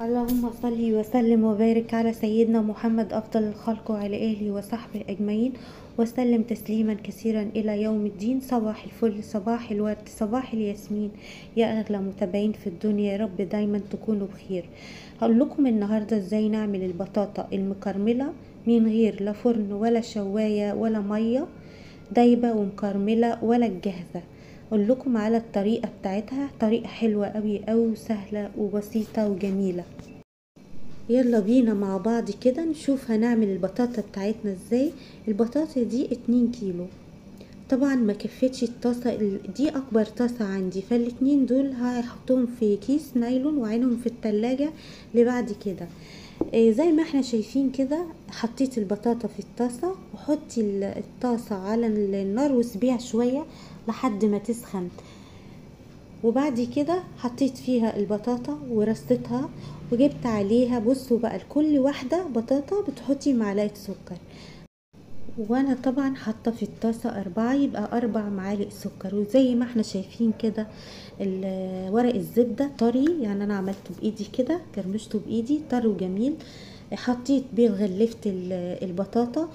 اللهم صل وسلم وبارك على سيدنا محمد أفضل الخلق وعلى آله وصحبه أجمعين وسلم تسليما كثيرا إلى يوم الدين. صباح الفل، صباح الورد، صباح الياسمين يا أغلى متابعين في الدنيا، يا رب دايما تكونوا بخير. هقول لكم النهاردة ازاي نعمل البطاطا المكرملة من غير لا فرن ولا شواية ولا مية دايبة ومكرملة ولا الجاهزة. اقول لكم على الطريقة بتاعتها، طريقة حلوة قوي قوي وسهلة وبسيطة وجميلة. يلا بينا مع بعض كده نشوف هنعمل البطاطا بتاعتنا ازاي. البطاطا دي 2 كيلو. طبعا ما كفتش الطاسة دي، اكبر طاسة عندي، فالاتنين دول هحطهم في كيس نايلون وعينهم في التلاجة لبعد كده. زي ما احنا شايفين كده، حطيت البطاطا في الطاسة وحطي الطاسة على النار وسيبيها شوية لحد ما تسخن. وبعد كده حطيت فيها البطاطا ورصيتها وجبت عليها، بصوا بقى، لكل واحدة بطاطا بتحطي معلقة سكر، وانا طبعا حاطه في الطاسه 4، يبقى 4 معالق سكر. وزي ما احنا شايفين كده ورق الزبده طري، يعني انا عملته بايدي كده، كرمشته بايدي طري وجميل. حطيت بيه غلفت البطاطا.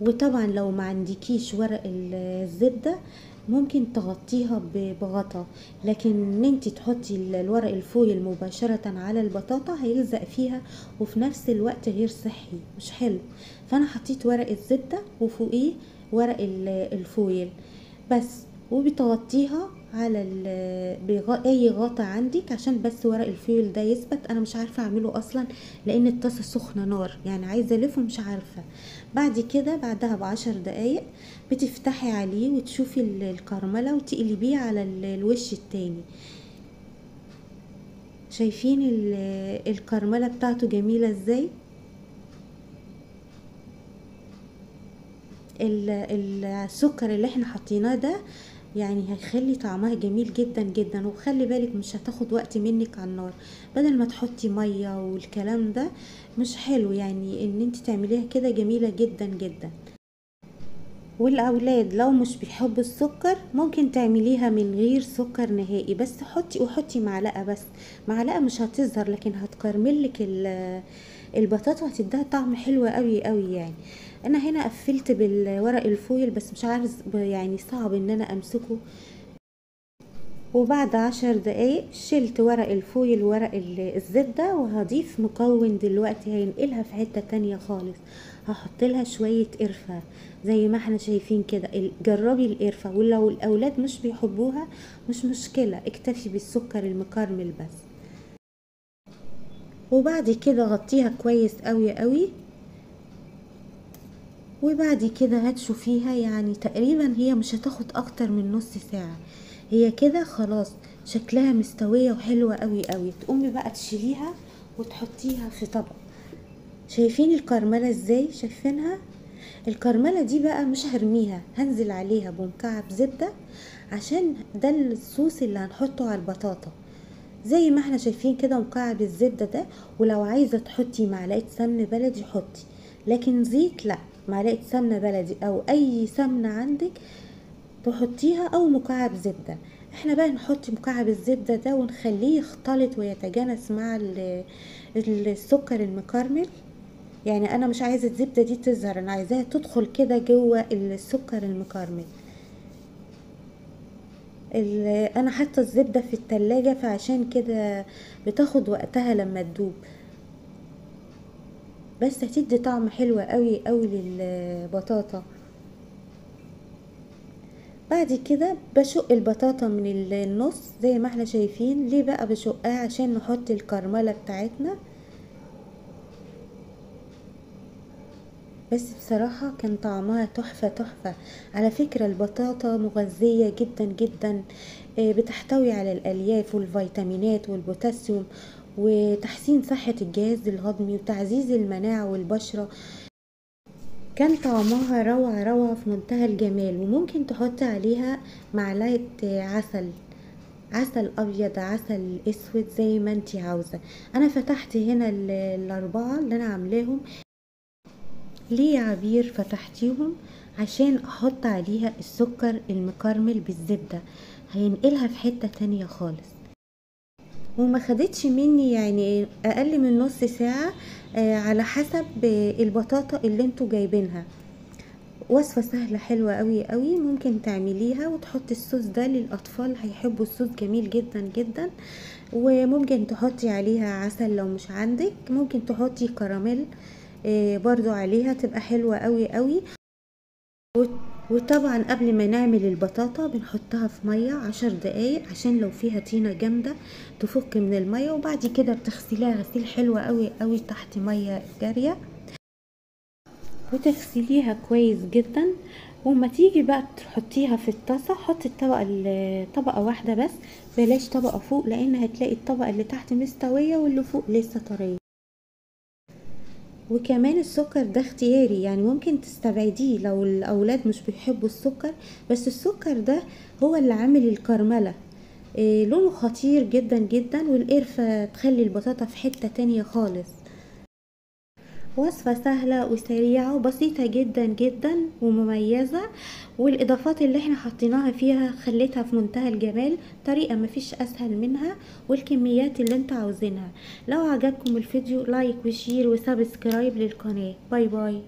وطبعا لو ما عندكيش ورق الزبده ممكن تغطيها بغطا، لكن ان انت تحطي الورق الفويل مباشرة على البطاطا هيلزق فيها وفي نفس الوقت غير صحي، مش حلو. فانا حطيت ورق الزبدة وفوقيه ورق الفويل بس، وبتغطيها على اي غطا عندك عشان بس ورق الفويل ده يثبت. انا مش عارفه اعمله اصلا لان الطاسه سخنه نار، يعني عايزه الفه مش عارفه. بعد كده بعدها ب10 دقايق بتفتحي عليه وتشوفي الكرمله وتقلبيه على الوش التاني. شايفين الكرمله بتاعته جميله ازاي؟ السكر اللي احنا حطيناه ده يعني هيخلي طعمها جميل جدا جدا. وخلي بالك مش هتاخد وقت منك على النار، بدل ما تحطي ميه والكلام ده مش حلو، يعني ان انت تعمليها كده جميله جدا جدا. والاولاد لو مش بيحبوا السكر ممكن تعمليها من غير سكر نهائي، بس حطي معلقه بس، معلقه مش هتظهر لكن هتكرملك البطاطا، هتديها طعم حلو قوي قوي يعني. انا هنا قفلت بالورق الفويل بس مش عارف، يعني صعب ان انا امسكه. وبعد 10 دقايق شلت ورق الفويل وورق الزبدة، وهضيف مكون دلوقتي هينقلها في حتة تانية خالص. هحط لها شوية قرفة زي ما احنا شايفين كده. جربي القرفة، ولو الاولاد مش بيحبوها مش مشكلة، اكتفي بالسكر المكرمل بس. وبعد كده غطيها كويس قوي قوي. وبعد كده هتشوفيها، يعني تقريبا هي مش هتاخد اكتر من نص ساعة، هي كده خلاص شكلها مستوية وحلوة قوي قوي. تقومي بقى تشيليها وتحطيها في طبق. شايفين الكرملة ازاي؟ شايفينها؟ الكرملة دي بقى مش هرميها، هنزل عليها بمكعب زبدة عشان ده الصوص اللي هنحطه على البطاطا. زي ما احنا شايفين كده مكعب الزبدة ده. ولو عايزة تحطي معلقة سمن بلدي حطي، لكن زيت لا، معلقة سمنة بلدي او اي سمنة عندك تحطيها او مكعب زبدة. احنا بقى نحط مكعب الزبدة ده ونخليه يختلط ويتجانس مع السكر المكرمل. يعني انا مش عايزة الزبدة دي تظهر، انا عايزاها تدخل كده جوه السكر المكرمل. انا حاطه الزبده في التلاجة فعشان كده بتاخد وقتها لما تدوب، بس هتدي طعم حلو قوي قوي للبطاطا. بعد كده بشق البطاطا من النص زي ما احنا شايفين. ليه بقى بشقها؟ عشان نحط الكرمله بتاعتنا. بس بصراحة كان طعمها تحفة تحفة. على فكرة البطاطا مغذية جدا جدا، بتحتوي على الألياف والفيتامينات والبوتاسيوم وتحسين صحة الجهاز الهضمي وتعزيز المناعة والبشرة. كان طعمها روعة روعة في منتهى الجمال. وممكن تحط عليها معلقة عسل أبيض، عسل أسود، زي ما انتي عاوزة. أنا فتحت هنا ال4 اللي أنا عاملاهم. ليه يا عبير فتحتيهم؟ عشان احط عليها السكر المكرمل بالزبدة، هينقلها في حتة تانية خالص. وما خدتش مني يعني اقل من نص ساعة، على حسب البطاطا اللي انتوا جايبينها. وصفة سهلة حلوة قوي قوي، ممكن تعمليها وتحطي الصوص ده للاطفال، هيحبوا الصوص، جميل جدا جدا. وممكن تحطي عليها عسل لو مش عندك، ممكن تحطي كراميل برضو عليها، تبقى حلوة قوي قوي. وطبعا قبل ما نعمل البطاطا بنحطها في مية 10 دقايق، عشان لو فيها طينة جامدة تفك من المية، وبعد كده بتغسليها غسيل حلوة قوي قوي تحت مية جارية، وتغسليها كويس جدا. وما تيجي بقى تحطيها في الطاسة، حطي طبقة واحدة بس، بلاش طبقة فوق، لان هتلاقي الطبقة اللي تحت مستوية واللي فوق لسه طرية. وكمان السكر ده اختياري، يعني ممكن تستبعديه لو الاولاد مش بيحبوا السكر، بس السكر ده هو اللي عامل الكرملة. لونه خطير جدا جدا، والقرفة تخلي البطاطا في حتة تانية خالص. وصفة سهلة وسريعة وبسيطة جدا جدا ومميزة، والاضافات اللي احنا حطيناها فيها خليتها في منتهى الجمال، طريقة مفيش اسهل منها، والكميات اللي انتوا عاوزينها. لو عجبكم الفيديو لايك وشير وسبسكرايب للقناة. باي باي.